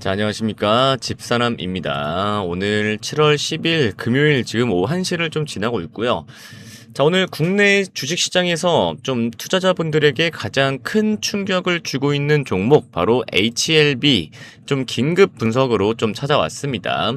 자, 안녕하십니까. 집사람입니다. 오늘 7월 10일 금요일 지금 오후 1시를 좀 지나고 있고요. 자, 오늘 국내 주식시장에서 좀 투자자분들에게 가장 큰 충격을 주고 있는 종목, 바로 HLB 좀 긴급 분석으로 좀 찾아왔습니다.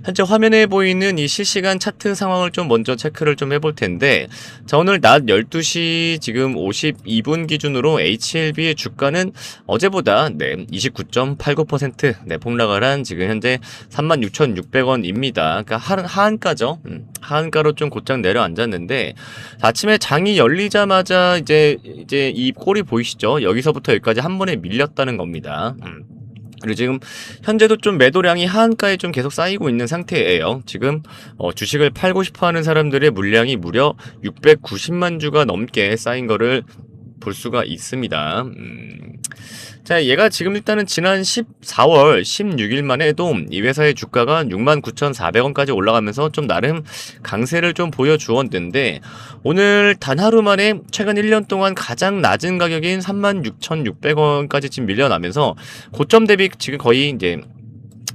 현재 화면에 보이는 이 실시간 차트 상황을 좀 먼저 체크를 좀 해볼 텐데, 자, 오늘 낮 12시 지금 52분 기준으로 HLB의 주가는 어제보다 29.89% 폭락을 한 지금 현재 36,600원입니다. 그러니까 하한가죠. 하한가로 좀 곧장 내려앉았는데, 아침에 장이 열리자마자 이제 이 꼴이 보이시죠? 여기서부터 여기까지 한 번에 밀렸다는 겁니다. 그리고 지금 현재도 좀 매도량이 하한가에 좀 계속 쌓이고 있는 상태예요. 지금 주식을 팔고 싶어하는 사람들의 물량이 무려 690만 주가 넘게 쌓인 거를 볼 수가 있습니다. 자, 얘가 지금 일단은 지난 14월 16일만 해도 이 회사의 주가가 69,400원까지 올라가면서 좀 나름 강세를 좀 보여주었는데, 오늘 단 하루 만에 최근 1년 동안 가장 낮은 가격인 36,600원까지 지금 밀려나면서 고점 대비 지금 거의 이제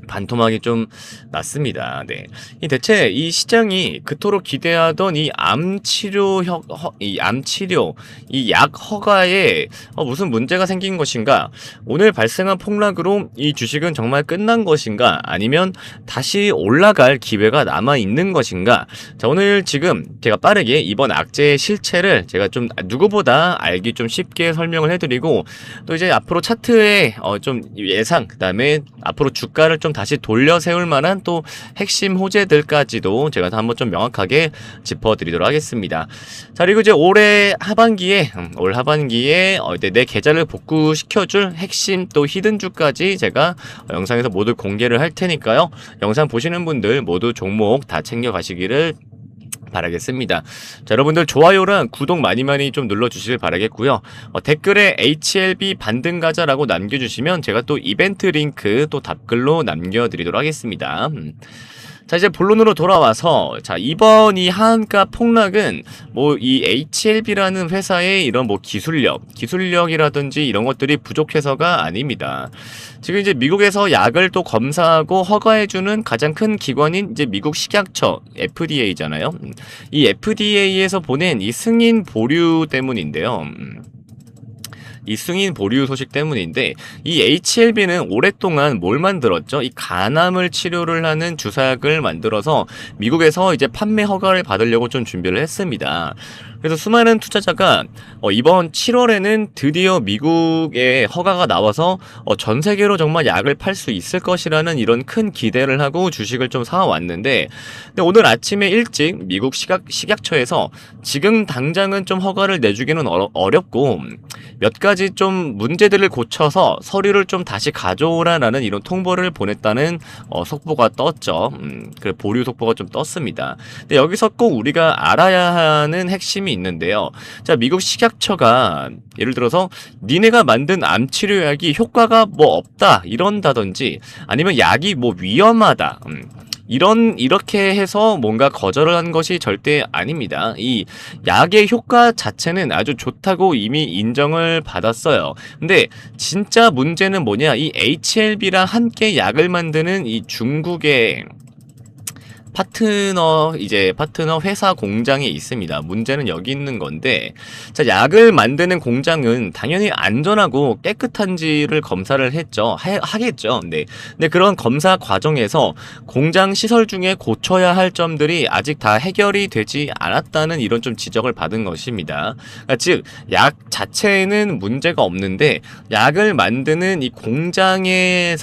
반토막이 좀 났습니다. 네. 대체 이 시장이 그토록 기대하던 이 암치료, 이 약 허가에 무슨 문제가 생긴 것인가? 오늘 발생한 폭락으로 이 주식은 정말 끝난 것인가? 아니면 다시 올라갈 기회가 남아 있는 것인가? 자, 오늘 지금 제가 빠르게 이번 악재의 실체를 제가 좀 누구보다 알기 좀 쉽게 설명을 해드리고, 또 이제 앞으로 차트의 좀 예상, 그 다음에 앞으로 주가를 좀 다시 돌려 세울 만한 또 핵심 호재들까지도 제가 한번 좀 명확하게 짚어드리도록 하겠습니다. 자, 그리고 이제 올 하반기에 이제 내 계좌를 복구시켜줄 핵심 또 히든주까지 제가 영상에서 모두 공개를 할 테니까요. 영상 보시는 분들 모두 종목 다 챙겨가시기를 바라겠습니다. 자, 여러분들 좋아요랑 구독 많이 좀 눌러주시길 바라겠고요. 댓글에 HLB 반등가자라고 남겨주시면 제가 또 이벤트 링크 또 답글로 남겨드리도록 하겠습니다. 자, 이제 본론으로 돌아와서, 자, 이번 이 하한가 폭락은 뭐 이 HLB라는 회사의 이런 뭐 기술력이라든지 이런 것들이 부족해서가 아닙니다. 지금 이제 미국에서 약을 또 검사하고 허가해주는 가장 큰 기관인 이제 미국 식약처 FDA잖아요. 이 FDA에서 보낸 이 승인 보류 때문인데요. 이 승인 보류 소식 때문인데, 이 HLB는 오랫동안 뭘 만들었죠? 이 간암을 치료를 하는 주사약을 만들어서 미국에서 이제 판매 허가를 받으려고 좀 준비를 했습니다. 그래서 수많은 투자자가 이번 7월에는 드디어 미국에 허가가 나와서 전 세계로 정말 약을 팔 수 있을 것이라는 이런 큰 기대를 하고 주식을 좀 사왔는데, 근데 오늘 아침에 일찍 미국 식약처에서 지금 당장은 좀 허가를 내주기는 어렵고 몇 가지 좀 문제들을 고쳐서 서류를 좀 다시 가져오라라는 이런 통보를 보냈다는 속보가 떴죠. 그 보류 속보가 좀 떴습니다. 근데 여기서 꼭 우리가 알아야 하는 핵심이 있는데요. 자, 미국 식약처가 예를 들어서 니네가 만든 암 치료약이 효과가 뭐 없다 이런다든지, 아니면 약이 뭐 위험하다, 이렇게 해서 뭔가 거절을 한 것이 절대 아닙니다. 이 약의 효과 자체는 아주 좋다고 이미 인정을 받았어요. 근데 진짜 문제는 뭐냐? 이 HLB랑 함께 약을 만드는 이 중국의 파트너 회사 공장이 있습니다. 문제는 여기 있는 건데, 자, 약을 만드는 공장은 당연히 안전하고 깨끗한지를 검사를 했죠. 하겠죠. 네. 근데 그런 검사 과정에서 공장 시설 중에 고쳐야 할 점들이 아직 다 해결이 되지 않았다는 이런 좀 지적을 받은 것입니다. 그러니까 즉, 약 자체에는 문제가 없는데 약을 만드는 이 공장을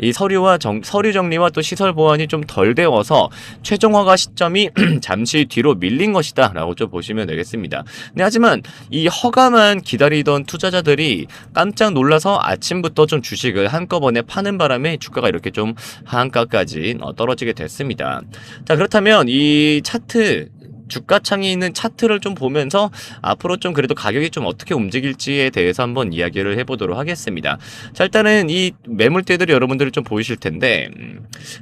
이 서류 정리와 또 시설 보안이 좀 덜 되어서 최종 허가 시점이 잠시 뒤로 밀린 것이다 라고 좀 보시면 되겠습니다. 네, 하지만 이 허가만 기다리던 투자자들이 깜짝 놀라서 아침부터 좀 주식을 한꺼번에 파는 바람에 주가가 이렇게 좀 하한가까지 떨어지게 됐습니다. 자, 그렇다면 이 차트 주가 창이 있는 차트를 좀 보면서 앞으로 좀 그래도 가격이 좀 어떻게 움직일지에 대해서 한번 이야기를 해보도록 하겠습니다. 자, 일단은 이 매물대들이 여러분들이 좀 보이실 텐데,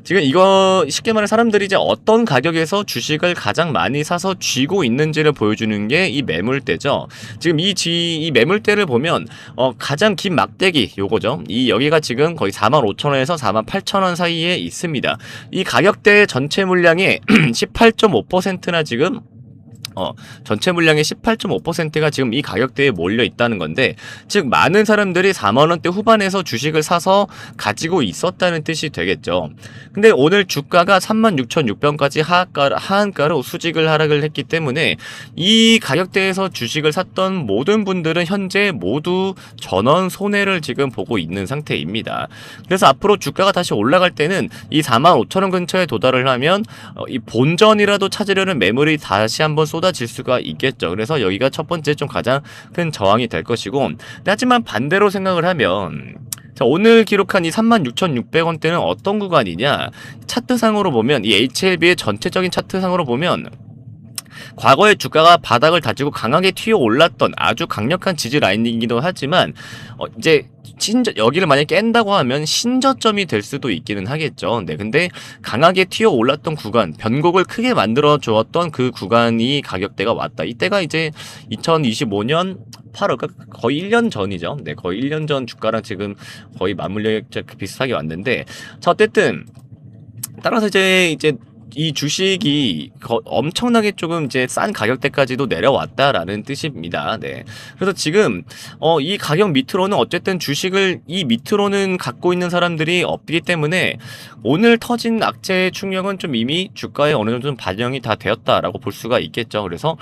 지금 이거 쉽게 말해 사람들이 이제 어떤 가격에서 주식을 가장 많이 사서 쥐고 있는지를 보여주는 게 이 매물대죠. 지금 이 매물대를 보면 가장 긴 막대기 요거죠. 이 여기가 지금 거의 45,000원에서 48,000원 사이에 있습니다. 이 가격대 전체 물량의 18.5%나 지금 전체 물량의 18.5%가 지금 이 가격대에 몰려 있다는 건데, 즉 많은 사람들이 4만원대 후반에서 주식을 사서 가지고 있었다는 뜻이 되겠죠. 근데 오늘 주가가 36,600원까지 하한가로 수직을 하락을 했기 때문에 이 가격대에서 주식을 샀던 모든 분들은 현재 모두 전원 손해를 지금 보고 있는 상태입니다. 그래서 앞으로 주가가 다시 올라갈 때는 이 45,000원 근처에 도달을 하면 이 본전이라도 찾으려는 매물이 다시 한번 질 수가 있겠죠. 그래서 여기가 첫 번째 좀 가장 큰 저항이 될 것이고, 하지만 반대로 생각을 하면, 자, 오늘 기록한 이 36,600원대는 어떤 구간이냐, 차트상으로 보면 이 HLB의 전체적인 차트상으로 보면 과거에 주가가 바닥을 다지고 강하게 튀어 올랐던 아주 강력한 지지 라인이기도 하지만 이제 여기를 만약에 깬다고 하면 신저점이 될 수도 있기는 하겠죠. 네, 근데 강하게 튀어 올랐던 구간, 변곡을 크게 만들어 주었던 그 구간이 가격대가 왔다. 이때가 이제 2025년 8월, 그러니까 거의 1년 전이죠. 네, 거의 1년 전 주가랑 지금 거의 맞물려 비슷하게 왔는데, 자, 어쨌든 따라서 이제 이 주식이 엄청나게 조금 이제 싼 가격대까지도 내려왔다라는 뜻입니다. 네. 그래서 지금 이 가격 밑으로는 어쨌든 주식을 이 밑으로는 갖고 있는 사람들이 없기 때문에 오늘 터진 악재의 충격은 좀 이미 주가에 어느 정도 좀 반영이 다 되었다라고 볼 수가 있겠죠. 그래서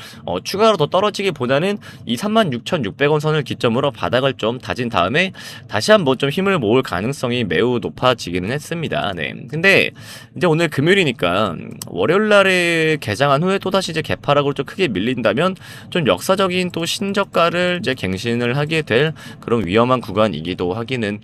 추가로 더 떨어지기보다는 이 36,600원 선을 기점으로 바닥을 좀 다진 다음에 다시 한번 좀 힘을 모을 가능성이 매우 높아지기는 했습니다. 네. 근데 이제 오늘 금요일이니까 월요일 날에 개장한 후에 또다시 이제 개파락으로 좀 크게 밀린다면 좀 역사적인 또 신저가를 이제 갱신을 하게 될 그런 위험한 구간이기도 하기는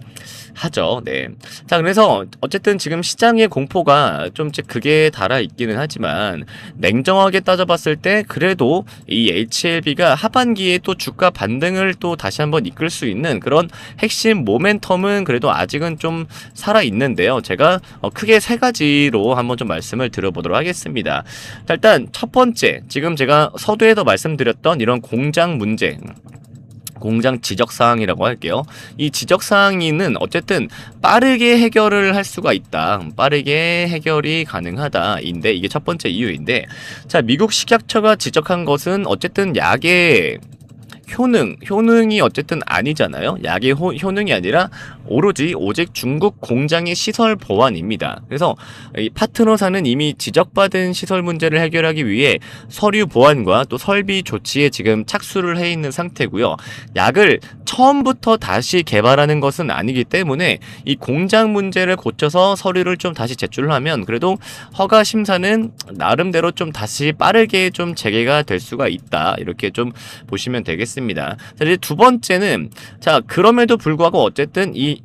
하죠. 네. 자, 그래서 어쨌든 지금 시장의 공포가 좀 이제 극에 달아 있기는 하지만 냉정하게 따져봤을 때 그래도 이 HLB가 하반기에 또 주가 반등을 또 다시 한번 이끌 수 있는 그런 핵심 모멘텀은 그래도 아직은 좀 살아 있는데요. 제가 크게 세 가지로 한번 좀 말씀을 드려보도록 하겠습니다. 자, 일단 첫 번째, 지금 제가 서두에도 말씀드렸던 이런 공장 문제, 공장 지적사항이라고 할게요. 이 지적사항이는 어쨌든 빠르게 해결을 할 수가 있다. 빠르게 해결이 가능하다인데 이게 첫 번째 이유인데, 자, 미국 식약처가 지적한 것은 어쨌든 약의 효능이 어쨌든 아니잖아요. 약의 효능이 아니라 오직 중국 공장의 시설 보완입니다. 그래서 이 파트너사는 이미 지적받은 시설 문제를 해결하기 위해 서류 보완과 또 설비 조치에 지금 착수를 해 있는 상태고요. 약을 처음부터 다시 개발하는 것은 아니기 때문에 이 공장 문제를 고쳐서 서류를 좀 다시 제출하면 그래도 허가 심사는 나름대로 좀 다시 빠르게 좀 재개가 될 수가 있다. 이렇게 좀 보시면 되겠습니다. 자, 이제 두 번째는, 자, 그럼에도 불구하고 어쨌든 이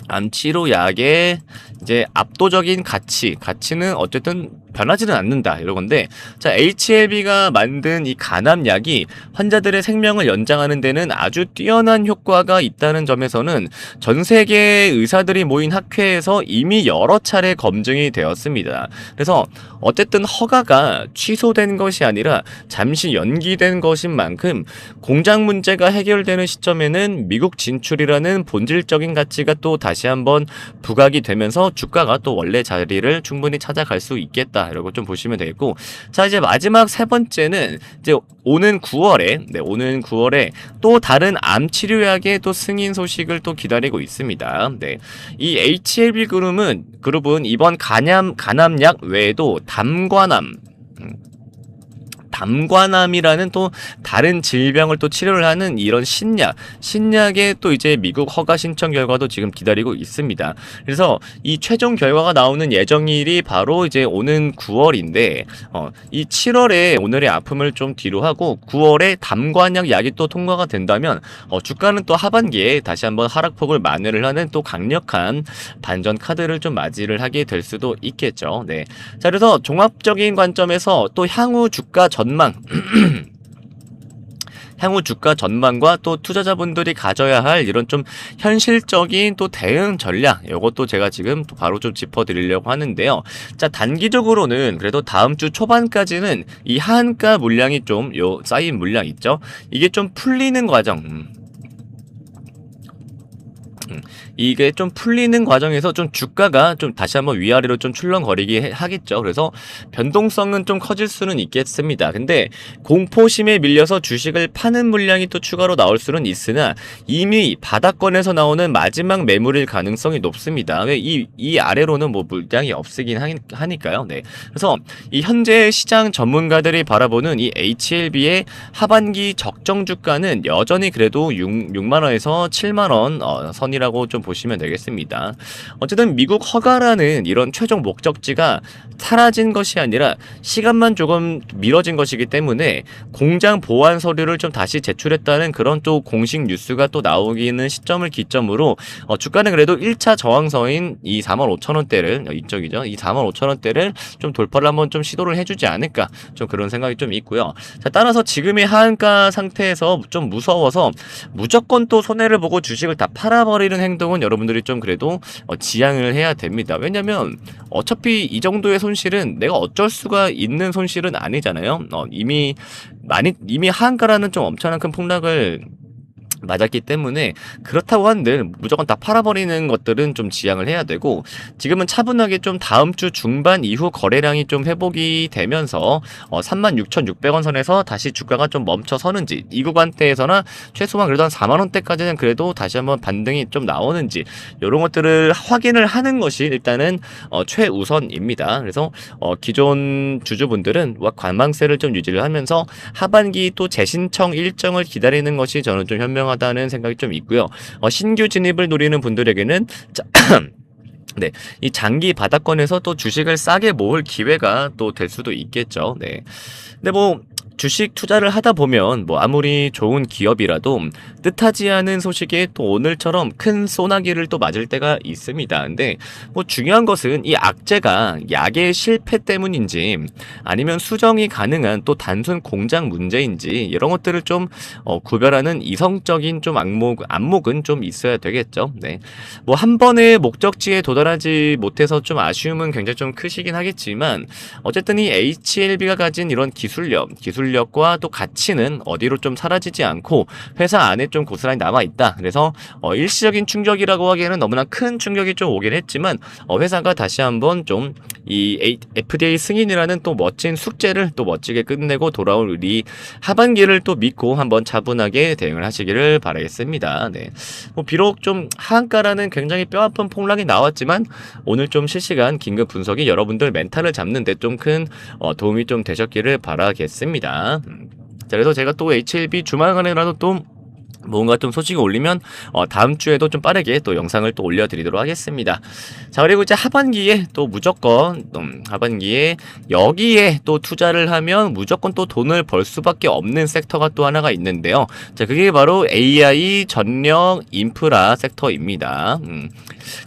암치료약의 이제 압도적인 가치는 어쨌든 변하지는 않는다 이러건데, 자, HLB가 만든 이 간암약이 환자들의 생명을 연장하는 데는 아주 뛰어난 효과가 있다는 점에서는 전 세계 의사들이 모인 학회에서 이미 여러 차례 검증이 되었습니다. 그래서 어쨌든 허가가 취소된 것이 아니라 잠시 연기된 것인 만큼 공장 문제가 해결되는 시점에는 미국 진출이라는 본질적인 가치가 또 다시 한번 부각이 되면서 주가가 또 원래 자리를 충분히 찾아갈 수 있겠다. 이라고 좀 보시면 되겠고, 자, 이제 마지막 세 번째는 이제 오는 9월에 또 다른 암 치료약의 또 승인 소식을 또 기다리고 있습니다. 네. 이 HLB 그룹은 이번 간암약 외에도 담관암이라는 또 다른 질병을 또 치료를 하는 이런 신약의 또 이제 미국 허가 신청 결과도 지금 기다리고 있습니다. 그래서 이 최종 결과가 나오는 예정일이 바로 이제 오는 9월인데 이 7월에 오늘의 아픔을 좀 뒤로 하고 9월에 담관약 약이 또 통과가 된다면 주가는 또 하반기에 다시 한번 하락폭을 만회를 하는 또 강력한 반전 카드를 좀 맞이를 하게 될 수도 있겠죠. 네. 자, 그래서 종합적인 관점에서 또 향후 주가 전망 향후 주가 전망과 또 투자자분들이 가져야 할 이런 좀 현실적인 또 대응 전략, 이것도 제가 지금 또 바로 좀 짚어드리려고 하는데요. 자, 단기적으로는 그래도 다음 주 초반까지는 이 하한가 물량이 좀 쌓인 물량 있죠. 이게 좀 풀리는 과정. 이게 좀 풀리는 과정에서 좀 주가가 좀 다시 한번 위아래로 좀 출렁거리게 하겠죠. 그래서 변동성은 좀 커질 수는 있겠습니다. 근데 공포심에 밀려서 주식을 파는 물량이 또 추가로 나올 수는 있으나 이미 바닥권에서 나오는 마지막 매물일 가능성이 높습니다. 왜 이 아래로는 뭐 물량이 없으긴 하니까요. 네. 그래서 이 현재 시장 전문가들이 바라보는 이 HLB의 하반기 적정 주가는 여전히 그래도 6만원에서 7만원 선이라고 좀 보시면 되겠습니다. 어쨌든 미국 허가라는 이런 최종 목적지가 사라진 것이 아니라 시간만 조금 미뤄진 것이기 때문에 공장 보완 서류를 좀 다시 제출했다는 그런 또 공식 뉴스가 또 나오기는 시점을 기점으로 주가는 그래도 1차 저항선인 이 45,000원대를 이쪽이죠. 이 45,000원대를 좀 돌파를 한번 좀 시도를 해주지 않을까 좀 그런 생각이 좀 있고요. 자, 따라서 지금의 하한가 상태에서 좀 무서워서 무조건 또 손해를 보고 주식을 다 팔아버리는 행동은 여러분들이 좀 그래도 지양을 해야 됩니다. 왜냐면 어차피 이 정도의 손실은 내가 어쩔 수가 있는 손실은 아니잖아요. 이미 하한가라는 좀 엄청난 큰 폭락을 맞았기 때문에 그렇다고 한들 무조건 다 팔아버리는 것들은 좀 지양을 해야 되고, 지금은 차분하게 좀 다음 주 중반 이후 거래량이 좀 회복이 되면서 36,600원 선에서 다시 주가가 좀 멈춰서는지, 이 구간대에서나 최소한 그래도 한 4만원대까지는 그래도 다시 한번 반등이 좀 나오는지 이런 것들을 확인을 하는 것이 일단은 최우선입니다. 그래서 기존 주주분들은 관망세를 좀 유지를 하면서 하반기 또 재신청 일정을 기다리는 것이 저는 좀 현명하다는 생각이 좀 있고요. 신규 진입을 노리는 분들에게는 네, 이 장기 바닥권에서 또 주식을 싸게 모을 기회가 또 될 수도 있겠죠. 네. 근데 뭐 주식 투자를 하다 보면 뭐 아무리 좋은 기업이라도 뜻하지 않은 소식에 또 오늘처럼 큰 소나기를 또 맞을 때가 있습니다. 근데 뭐 중요한 것은 이 악재가 약의 실패 때문인지 아니면 수정이 가능한 또 단순 공장 문제인지 이런 것들을 좀 구별하는 이성적인 좀 안목은 좀 있어야 되겠죠. 네. 뭐 한 번의 목적지에 도달하지 못해서 좀 아쉬움은 굉장히 좀 크시긴 하겠지만 어쨌든 이 HLB가 가진 이런 기술력과 또 가치는 어디로 좀 사라지지 않고 회사 안에 좀 고스란히 남아있다. 그래서 일시적인 충격이라고 하기에는 너무나 큰 충격이 좀 오긴 했지만 회사가 다시 한번 좀 이 FDA 승인이라는 또 멋진 숙제를 또 멋지게 끝내고 돌아올 우리 하반기를 또 믿고 한번 차분하게 대응을 하시기를 바라겠습니다. 네. 뭐 비록 좀 하한가라는 굉장히 뼈아픈 폭락이 나왔지만 오늘 좀 실시간 긴급 분석이 여러분들 멘탈을 잡는데 좀 큰 도움이 좀 되셨기를 바라겠습니다. 자, 그래서 제가 또 HLB 주말간에라도 또 뭔가 좀 소식을 올리면 다음 주에도 좀 빠르게 또 영상을 또 올려드리도록 하겠습니다. 자, 그리고 이제 하반기에 또 무조건 하반기에 여기에 또 투자를 하면 무조건 또 돈을 벌 수밖에 없는 섹터가 또 하나가 있는데요. 자, 그게 바로 AI 전력 인프라 섹터입니다.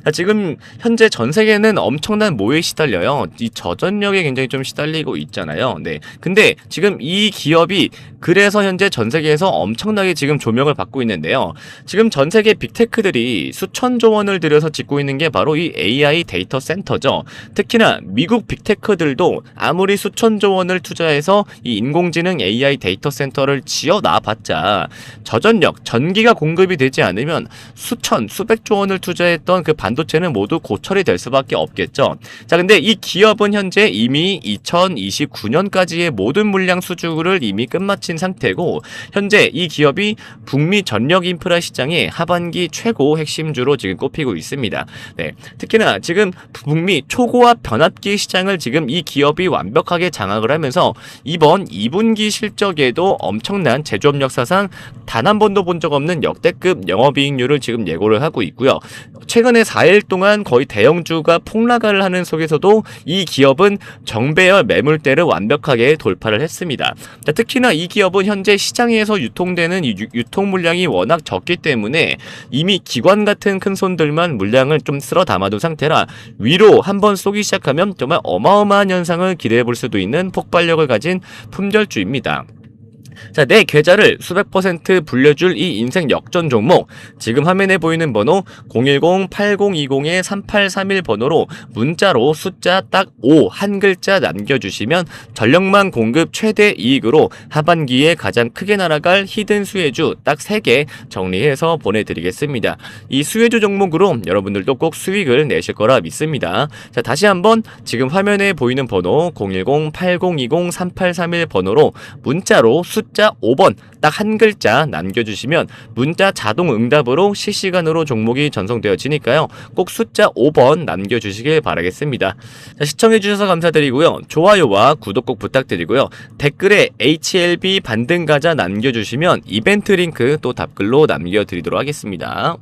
자, 지금 현재 전 세계는 엄청난 모에 시달려요. 이 저전력에 굉장히 좀 시달리고 있잖아요. 네. 근데 지금 이 기업이 그래서 현재 전 세계에서 엄청나게 지금 조명을 받고 있는데요. 지금 전 세계 빅테크들이 수천조 원을 들여서 짓고 있는 게 바로 이 AI 데이터 센터죠. 특히나 미국 빅테크들도 아무리 수천조 원을 투자해서 이 인공지능 AI 데이터 센터를 지어 놔봤자 저전력, 전기가 공급이 되지 않으면 수백조 원을 투자했던 그 반도체는 모두 고철이 될 수밖에 없겠죠. 자, 근데 이 기업은 현재 이미 2029년까지의 모든 물량 수주를 이미 끝마친 펼친 상태고 현재 이 기업이 북미 전력 인프라 시장의 하반기 최고 핵심주로 지금 꼽히고 있습니다. 네, 특히나 지금 북미 초고압 변압기 시장을 지금 이 기업이 완벽하게 장악을 하면서 이번 2분기 실적에도 엄청난 제조업 역사상 단 한 번도 본 적 없는 역대급 영업이익률을 지금 예고를 하고 있고요. 최근에 4일 동안 거의 대형주가 폭락을 하는 속에서도 이 기업은 정배열 매물대를 완벽하게 돌파를 했습니다. 자, 특히나 이 기업은 현재 시장에서 유통되는 유통 물량이 워낙 적기 때문에 이미 기관 같은 큰 손들만 물량을 좀 쓸어 담아둔 상태라 위로 한번 쏘기 시작하면 정말 어마어마한 현상을 기대해 볼 수도 있는 폭발력을 가진 품절주입니다. 자, 내 계좌를 수백 % 불려줄 이 인생 역전 종목, 지금 화면에 보이는 번호 010-8020-3831 번호로 문자로 숫자 딱 5 한 글자 남겨주시면 전력망 공급 최대 이익으로 하반기에 가장 크게 날아갈 히든 수혜주 딱 3개 정리해서 보내드리겠습니다. 이 수혜주 종목으로 여러분들도 꼭 수익을 내실 거라 믿습니다. 자, 다시 한번 지금 화면에 보이는 번호 010-8020-3831 번호로 문자로 숫자 5번 딱 한 글자 남겨주시면 문자 자동 응답으로 실시간으로 종목이 전송되어지니까요. 꼭 숫자 5번 남겨주시길 바라겠습니다. 자, 시청해주셔서 감사드리고요. 좋아요와 구독 꼭 부탁드리고요. 댓글에 HLB 반등 가자 남겨주시면 이벤트 링크 또 답글로 남겨드리도록 하겠습니다.